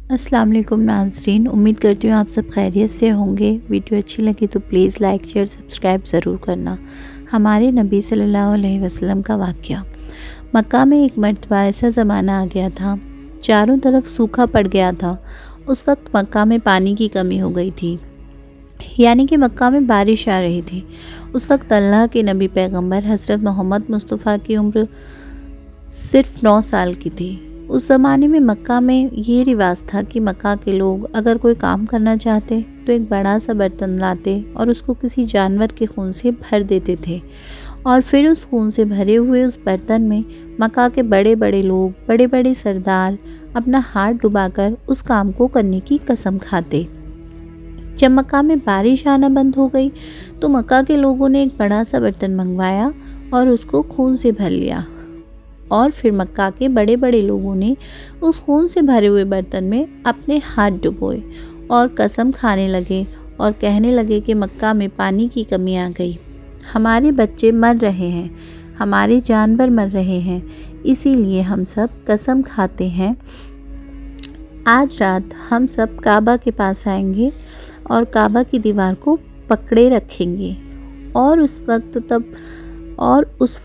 السلام علیکم ناظرین، امید کرتی ہوں آپ سب خیریت سے ہوں گے۔ ویڈیو اچھی لگی تو پلیز لائک شیئر سبسکرائب ضرور کرنا۔ ہمارے نبی صلی اللہ علیہ وسلم کا واقعہ۔ مکہ میں ایک مرتبہ ایسا زمانہ آ گیا تھا، چاروں طرف سوکھا پڑ گیا تھا۔ اس وقت مکہ میں پانی کی کمی ہو گئی تھی، یعنی کہ مکہ میں بارش آ رہی تھی۔ اس وقت اللہ کے نبی پیغمبر حضرت محمد مصطفیٰ کی عمر صرف 9 سال کی تھی۔ اس زمانے میں مکہ میں یہ رواج تھا کہ مکہ کے لوگ اگر کوئی کام کرنا چاہتے تو ایک بڑا سا برتن لاتے اور اس کو کسی جانور کے خون سے بھر دیتے تھے، اور پھر اس خون سے بھرے ہوئے اس برتن میں مکہ کے بڑے بڑے لوگ، بڑے بڑے سردار اپنا ہاتھ ڈبا کر اس کام کو کرنے کی قسم کھاتے۔ جب مکہ میں بارش آنا بند ہو گئی تو مکہ کے لوگوں نے ایک بڑا سا برتن منگوایا اور اس کو خون سے بھر لیا، اور پھر مکہ کے بڑے بڑے لوگوں نے اس خون سے بھرے ہوئے برتن میں اپنے ہاتھ ڈبوئے اور قسم کھانے لگے اور کہنے لگے کہ مکہ میں پانی کی کمی آ گئی، ہمارے بچے مر رہے ہیں، ہمارے جانور مر رہے ہیں، اسی لیے ہم سب قسم کھاتے ہیں آج رات ہم سب کعبہ کے پاس آئیں گے اور کعبہ کی دیوار کو پکڑے رکھیں گے، اور اس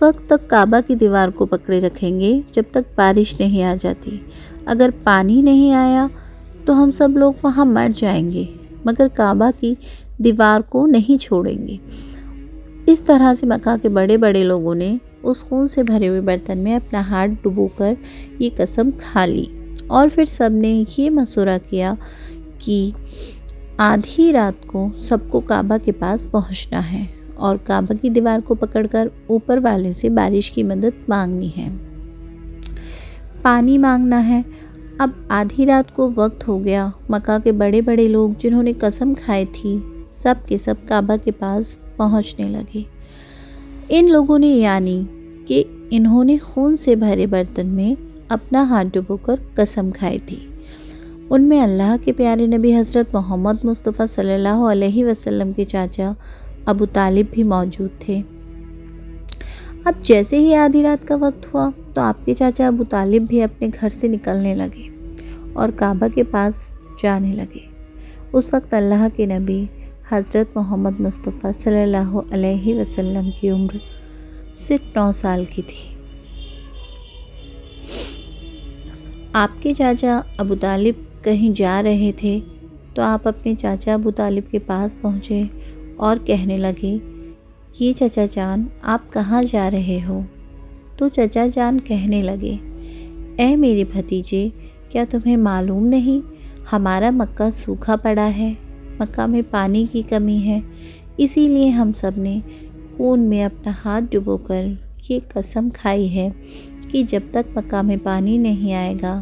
وقت تک کعبہ کی دیوار کو پکڑے رکھیں گے جب تک بارش نہیں آ جاتی۔ اگر پانی نہیں آیا تو ہم سب لوگ وہاں مر جائیں گے، مگر کعبہ کی دیوار کو نہیں چھوڑیں گے۔ اس طرح سے مکہ کے بڑے بڑے لوگوں نے اس خون سے بھرے ہوئے برتن میں اپنا ہاتھ ڈبو کر یہ قسم کھا لی، اور پھر سب نے یہ مشورہ کیا کہ آدھی رات کو سب کو کعبہ کے پاس پہنچنا ہے اور کعبہ کی دیوار کو پکڑ کر اوپر والے سے بارش کی مدد مانگنی ہے، پانی مانگنا ہے۔ اب آدھی رات کو وقت ہو گیا۔ مکہ کے بڑے بڑے لوگ جنہوں نے قسم کھائی تھی سب کے سب کعبہ کے پاس پہنچنے لگے۔ ان لوگوں نے، یعنی کہ انہوں نے خون سے بھرے برتن میں اپنا ہاتھ ڈبو کر قسم کھائی تھی، ان میں اللہ کے پیارے نبی حضرت محمد مصطفیٰ صلی اللہ علیہ وسلم کے چاچا ابو طالب بھی موجود تھے۔ اب جیسے ہی آدھی رات کا وقت ہوا تو آپ کے چاچا ابو طالب بھی اپنے گھر سے نکلنے لگے اور کعبہ کے پاس جانے لگے۔ اس وقت اللہ کے نبی حضرت محمد مصطفیٰ صلی اللہ علیہ وسلم کی عمر صرف 9 سال کی تھی۔ آپ کے چاچا ابو طالب کہیں جا رہے تھے تو آپ اپنے چاچا ابو طالب کے پاس پہنچے اور کہنے لگے، یہ چچا جان آپ کہاں جا رہے ہو؟ تو چچا جان کہنے لگے، اے میرے بھتیجے، کیا تمہیں معلوم نہیں ہمارا مکہ سوکھا پڑا ہے، مکہ میں پانی کی کمی ہے، اسی لیے ہم سب نے خون میں اپنا ہاتھ ڈبو کر یہ قسم کھائی ہے کہ جب تک مکہ میں پانی نہیں آئے گا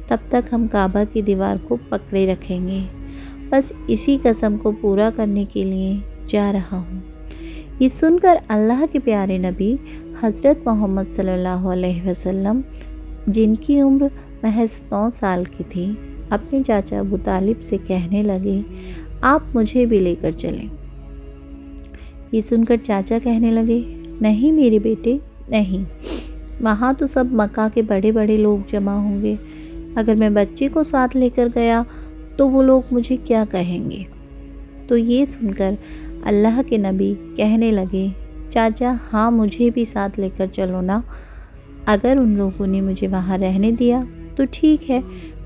تب تک ہم کعبہ کی دیوار کو پکڑے رکھیں گے۔ بس اسی قسم کو پورا کرنے کے لیے جا رہا ہوں۔ یہ سن کر اللہ کے پیارے نبی حضرت محمد صلی اللہ علیہ وسلم، جن کی عمر محض 9 سال کی تھی، اپنے چاچا ابو طالب سے کہنے لگے، آپ مجھے بھی لے کر چلیں۔ یہ سن کر چاچا کہنے لگے، نہیں میرے بیٹے، نہیں، وہاں تو سب مکہ کے بڑے بڑے لوگ جمع ہوں گے، اگر میں بچے کو ساتھ لے کر گیا تو وہ لوگ مجھے کیا کہیں گے؟ تو یہ سن کر اللہ کے نبی کہنے لگے، چاچا ہاں، مجھے بھی ساتھ لے کر چلو نا، اگر ان لوگوں نے مجھے وہاں رہنے دیا تو ٹھیک ہے،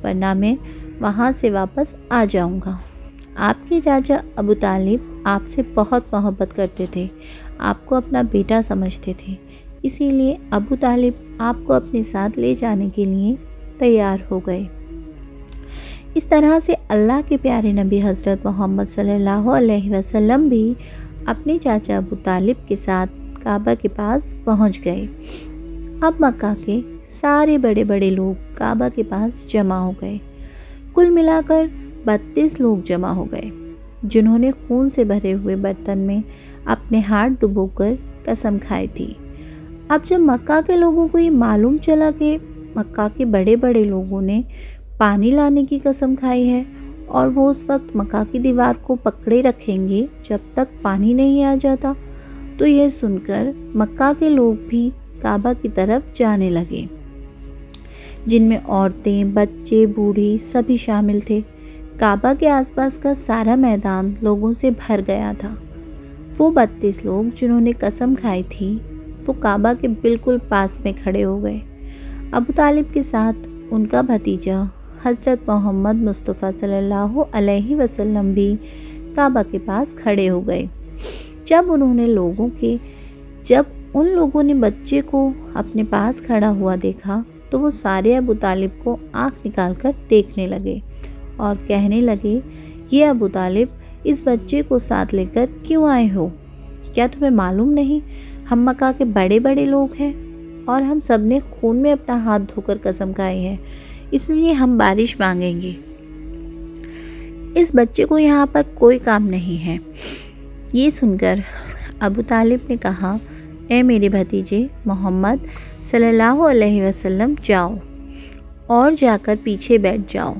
ورنہ میں وہاں سے واپس آ جاؤں گا۔ آپ کے چاچا ابو طالب آپ سے بہت محبت کرتے تھے، آپ کو اپنا بیٹا سمجھتے تھے، اسی لیے ابو طالب آپ کو اپنے ساتھ لے جانے کے لیے تیار ہو گئے۔ اس طرح سے اللہ کے پیارے نبی حضرت محمد صلی اللہ علیہ وسلم بھی اپنے چاچا ابو طالب کے ساتھ کعبہ کے پاس پہنچ گئے۔ اب مکہ کے سارے بڑے بڑے لوگ کعبہ کے پاس جمع ہو گئے، کل ملا کر 32 لوگ جمع ہو گئے، جنہوں نے خون سے بھرے ہوئے برتن میں اپنے ہاتھ ڈبو کر قسم کھائی تھی۔ اب جب مکہ کے لوگوں کو یہ معلوم چلا کہ مکہ کے بڑے بڑے لوگوں نے پانی لانے کی قسم کھائی ہے اور وہ اس وقت مکہ کی دیوار کو پکڑے رکھیں گے جب تک پانی نہیں آ جاتا، تو یہ سن کر مکہ کے لوگ بھی کعبہ کی طرف جانے لگے۔ جن میں عورتیں، بچے، بوڑھے سبھی شامل تھے۔ کعبہ کے آس پاس کا سارا میدان لوگوں سے بھر گیا تھا۔ وہ 32 لوگ جنہوں نے قسم کھائی تھی تو کعبہ کے بالکل پاس میں کھڑے ہو گئے۔ ابو طالب کے ساتھ ان کا بھتیجا حضرت محمد مصطفیٰ صلی اللہ علیہ وسلم بھی کعبہ کے پاس کھڑے ہو گئے۔ جب ان لوگوں نے بچے کو اپنے پاس کھڑا ہوا دیکھا تو وہ سارے ابو طالب کو آنکھ نکال کر دیکھنے لگے اور کہنے لگے، یہ ابو طالب، اس بچے کو ساتھ لے کر کیوں آئے ہو؟ کیا تمہیں معلوم نہیں ہم مکہ کے بڑے بڑے لوگ ہیں اور ہم سب نے خون میں اپنا ہاتھ دھو کر قسم کھائی ہے، اس لیے ہم بارش مانگیں گے۔ اس بچے کو یہاں پر کوئی کام نہیں ہے۔ یہ سن کر ابو طالب نے کہا، اے میرے بھتیجے محمد صلی اللہ علیہ وسلم، جاؤ اور جا کر پیچھے بیٹھ جاؤ۔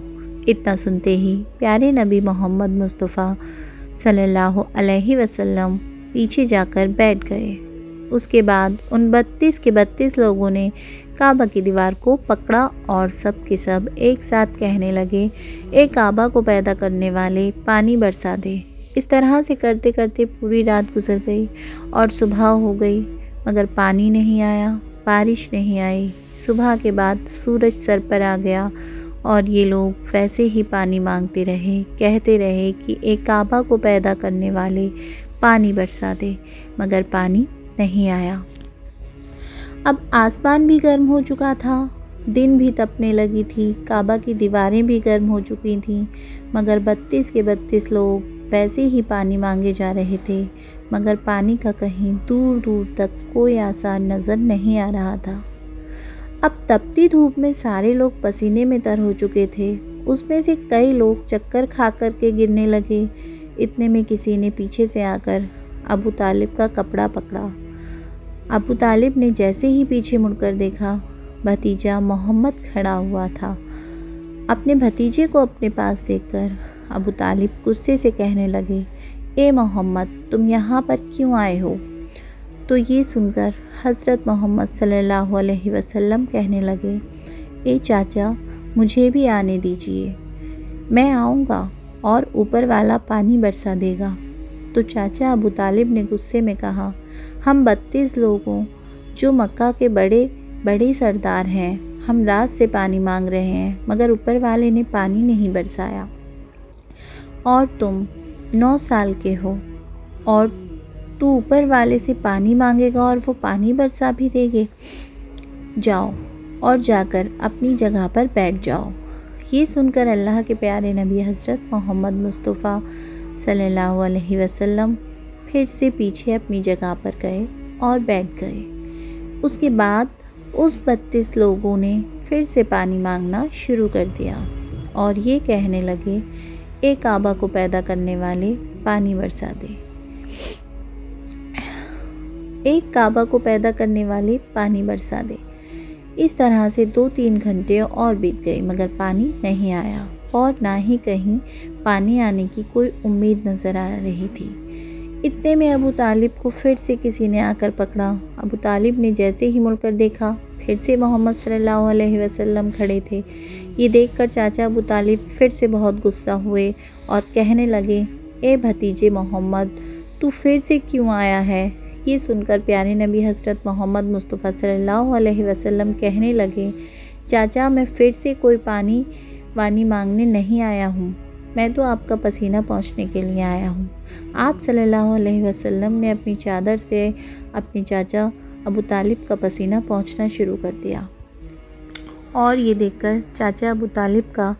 اتنا سنتے ہی پیارے نبی محمد مصطفیٰ صلی اللہ علیہ وسلم پیچھے جا کر بیٹھ گئے۔ اس کے بعد ان 32 کے 32 لوگوں نے کعبہ کی دیوار کو پکڑا اور سب کے سب ایک ساتھ کہنے لگے، اے کعبہ کو پیدا کرنے والے، پانی برسا دے۔ اس طرح سے کرتے کرتے پوری رات گزر گئی اور صبح ہو گئی، مگر پانی نہیں آیا، بارش نہیں آئی۔ صبح کے بعد سورج سر پر آ گیا اور یہ لوگ ویسے ہی پانی مانگتے رہے، کہتے رہے کہ اے کعبہ کو پیدا کرنے والے، پانی برسا دے، مگر پانی نہیں آیا۔ اب آسمان بھی گرم ہو چکا تھا، دن بھی تپنے لگی تھی، کعبہ کی دیواریں بھی گرم ہو چکی تھیں، مگر 32 کے 32 لوگ ویسے ہی پانی مانگے جا رہے تھے، مگر پانی کا کہیں دور دور تک کوئی آثار نظر نہیں آ رہا تھا۔ اب تپتی دھوپ میں سارے لوگ پسینے میں تر ہو چکے تھے، اس میں سے کئی لوگ چکر کھا کر کے گرنے لگے۔ اتنے میں کسی نے پیچھے سے آ کر ابو طالب کا کپڑا پکڑا۔ ابو طالب نے جیسے ہی پیچھے مڑ کر دیکھا، بھتیجا محمد کھڑا ہوا تھا۔ اپنے بھتیجے کو اپنے پاس دیکھ کر ابو طالب غصے سے کہنے لگے، اے محمد، تم یہاں پر کیوں آئے ہو؟ تو یہ سن کر حضرت محمد صلی اللہ علیہ وسلم کہنے لگے، اے چاچا، مجھے بھی آنے دیجئے، میں آؤں گا اور اوپر والا پانی برسا دے گا۔ تو چاچا ابو طالب نے غصے میں کہا، ہم 32 لوگوں جو مکہ کے بڑے بڑے سردار ہیں، ہم رات سے پانی مانگ رہے ہیں، مگر اوپر والے نے پانی نہیں برسایا، اور تم 9 سال کے ہو اور تو اوپر والے سے پانی مانگے گا اور وہ پانی برسا بھی دے گے؟ جاؤ اور جا کر اپنی جگہ پر بیٹھ جاؤ۔ یہ سن کر اللہ کے پیارے نبی حضرت محمد مصطفیٰ صلی اللہ علیہ وسلم پھر سے پیچھے اپنی جگہ پر گئے اور بیٹھ گئے۔ اس کے بعد اس 32 لوگوں نے پھر سے پانی مانگنا شروع کر دیا اور یہ کہنے لگے، اے کعبہ کو پیدا کرنے والے، پانی برسا دے۔ ایک کعبہ کو پیدا کرنے والے، پانی برسا دے۔ اس طرح سے 2-3 گھنٹے اور بیت گئے، مگر پانی نہیں آیا اور نہ ہی کہیں پانی آنے کی کوئی امید نظر آ رہی تھی۔ اتنے میں ابو طالب کو پھر سے کسی نے آ کر پکڑا۔ ابو طالب نے جیسے ہی مڑ کر دیکھا، پھر سے محمد صلی اللہ علیہ وسلم کھڑے تھے۔ یہ دیکھ کر چاچا ابو طالب پھر سے بہت غصہ ہوئے اور کہنے لگے، اے بھتیجے محمد، تو پھر سے کیوں آیا ہے؟ یہ سن کر پیارے نبی حضرت محمد مصطفیٰ صلی اللہ علیہ وسلم کہنے لگے، چاچا، میں پھر سے کوئی پانی وانی مانگنے نہیں آیا ہوں، میں تو آپ کا پسینہ پوچھنے کے لیے آیا ہوں۔ آپ صلی اللہ علیہ وسلم نے اپنی چادر سے اپنے چاچا ابو طالب کا پسینہ پوچھنا شروع کر دیا، اور یہ دیکھ کر چاچا ابو طالب کا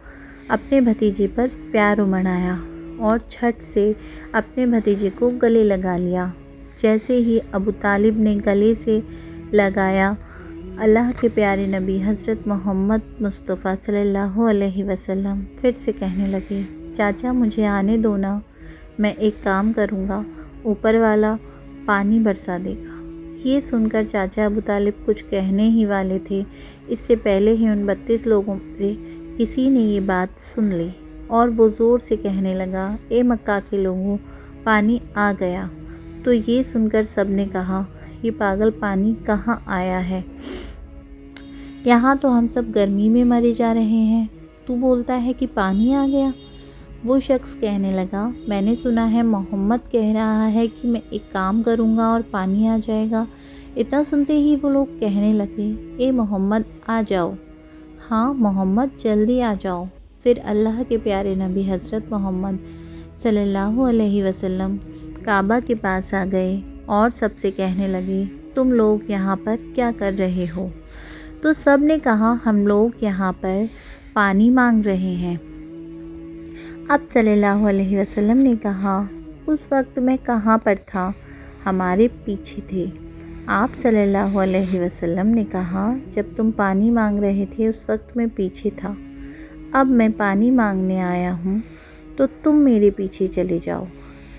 اپنے بھتیجے پر پیار امڑ آیا اور جھٹ سے اپنے بھتیجے کو گلے لگا لیا۔ جیسے ہی ابو طالب نے گلے سے لگایا، اللہ کے پیارے نبی حضرت محمد مصطفیٰ صلی اللہ علیہ وسلم پھر سے کہنے لگے، چاچا مجھے آنے دو نا، میں ایک کام کروں گا، اوپر والا پانی برسا دے گا۔ یہ سن کر چاچا ابو طالب کچھ کہنے ہی والے تھے، اس سے پہلے ہی ان 32 لوگوں سے کسی نے یہ بات سن لی اور وہ زور سے کہنے لگا، اے مکہ کے لوگوں، پانی آ گیا۔ تو یہ سن کر سب نے کہا، یہ پاگل پانی کہاں آیا ہے؟ یہاں تو ہم سب گرمی میں مرے جا رہے ہیں، تو بولتا ہے کہ پانی آ گیا۔ وہ شخص کہنے لگا، میں نے سنا ہے محمد کہہ رہا ہے کہ میں ایک کام کروں گا اور پانی آ جائے گا۔ اتنا سنتے ہی وہ لوگ کہنے لگے، اے محمد آ جاؤ، ہاں محمد جلدی آ جاؤ۔ پھر اللہ کے پیارے نبی حضرت محمد صلی اللہ علیہ وسلم کعبہ کے پاس آ گئے اور سب سے کہنے لگے، تم لوگ یہاں پر کیا کر رہے ہو؟ تو سب نے کہا، ہم لوگ یہاں پر پانی مانگ رہے ہیں۔ اب صلی اللہ علیہ وسلم نے کہا، اس وقت میں کہاں پر تھا؟ ہمارے پیچھے تھے۔ آپ صلی اللہ علیہ وسلم نے کہا، جب تم پانی مانگ رہے تھے اس وقت میں پیچھے تھا، اب میں پانی مانگنے آیا ہوں تو تم میرے پیچھے چلے جاؤ۔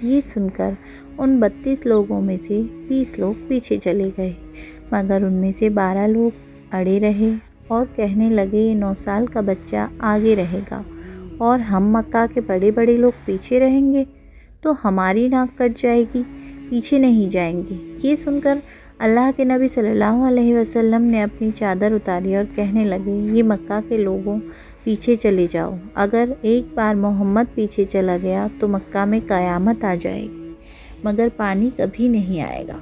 یہ سن کر ان 32 لوگوں میں سے 20 لوگ پیچھے چلے گئے، مگر ان میں سے 12 لوگ اڑے رہے اور کہنے لگے، یہ 9 سال کا بچہ آگے رہے گا اور ہم مکہ کے بڑے بڑے لوگ پیچھے رہیں گے تو ہماری ناک کٹ جائے گی، پیچھے نہیں جائیں گے۔ یہ سن کر اللہ کے نبی صلی اللہ علیہ وسلم نے اپنی چادر اتاری اور کہنے لگے، یہ مکہ کے لوگوں پیچھے چلے جاؤ، اگر ایک بار محمد پیچھے چلا گیا تو مکہ میں قیامت آ جائے گی، مگر پانی کبھی نہیں آئے گا۔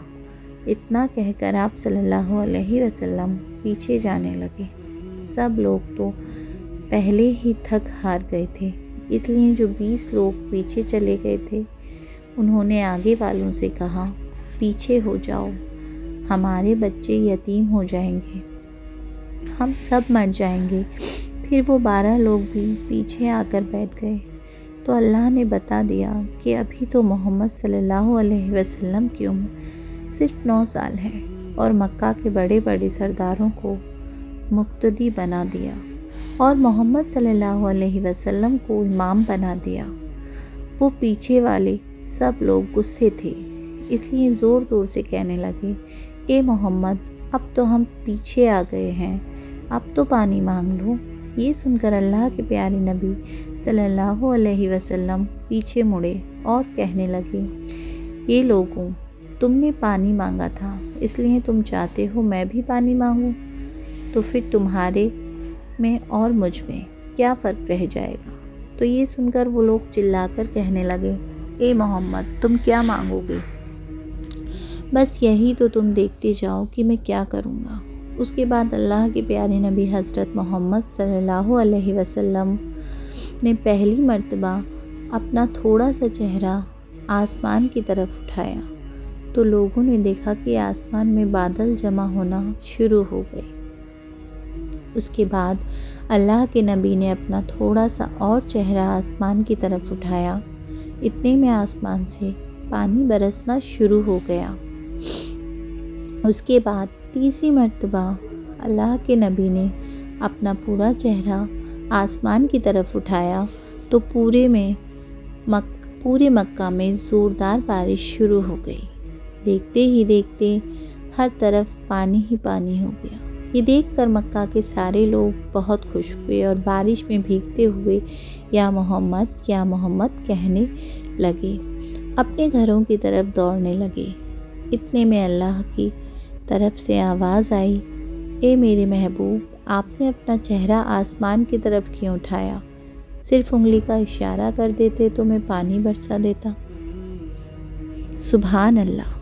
اتنا کہہ کر آپ صلی اللہ علیہ وسلم پیچھے جانے لگے۔ سب لوگ تو پہلے ہی تھک ہار گئے تھے، اس لیے جو 20 لوگ پیچھے چلے گئے تھے انہوں نے آگے والوں سے کہا، پیچھے ہو جاؤ، ہمارے بچے یتیم ہو جائیں گے، ہم سب مر جائیں گے۔ پھر وہ 12 لوگ بھی پیچھے آ کر بیٹھ گئے تو اللہ نے بتا دیا کہ ابھی تو محمد صلی اللہ علیہ وسلم کی عمر صرف 9 سال ہے، اور مکہ کے بڑے بڑے سرداروں کو مقتدی بنا دیا اور محمد صلی اللہ علیہ وسلم کو امام بنا دیا۔ وہ پیچھے والے سب لوگ غصے تھے، اس لیے زور زور سے کہنے لگے، اے محمد اب تو ہم پیچھے آ گئے ہیں، اب تو پانی مانگ لو۔ یہ سن کر اللہ کے پیارے نبی صلی اللہ علیہ وسلم پیچھے مڑے اور کہنے لگے، یہ لوگوں، تم نے پانی مانگا تھا، اس لیے تم چاہتے ہو میں بھی پانی مانگوں، تو پھر تمہارے میں اور مجھ میں کیا فرق رہ جائے گا؟ تو یہ سن کر وہ لوگ چلا کر کہنے لگے، اے محمد تم کیا مانگو گے؟ بس یہی تو تم دیکھتے جاؤ کہ میں کیا کروں گا۔ اس کے بعد اللہ کے پیارے نبی حضرت محمد صلی اللہ علیہ وسلم نے پہلی مرتبہ اپنا تھوڑا سا چہرہ آسمان کی طرف اٹھایا تو لوگوں نے دیکھا کہ آسمان میں بادل جمع ہونا شروع ہو گئے۔ اس کے بعد اللہ کے نبی نے اپنا تھوڑا سا اور چہرہ آسمان کی طرف اٹھایا، اتنے میں آسمان سے پانی برسنا شروع ہو گیا۔ اس کے بعد تیسری مرتبہ اللہ کے نبی نے اپنا پورا چہرہ آسمان کی طرف اٹھایا تو پورے مکہ میں زوردار بارش شروع ہو گئی۔ دیکھتے ہی دیکھتے ہر طرف پانی ہی پانی ہو گیا۔ یہ دیکھ کر مکہ کے سارے لوگ بہت خوش ہوئے اور بارش میں بھیگتے ہوئے یا محمد کہنے لگے، اپنے گھروں کی طرف دوڑنے لگے۔ اتنے میں اللہ کی طرف سے آواز آئی، اے میرے محبوب، آپ نے اپنا چہرہ آسمان کی طرف کیوں اٹھایا؟ صرف انگلی کا اشارہ کر دیتے تو میں پانی برسا دیتا۔ سبحان اللہ۔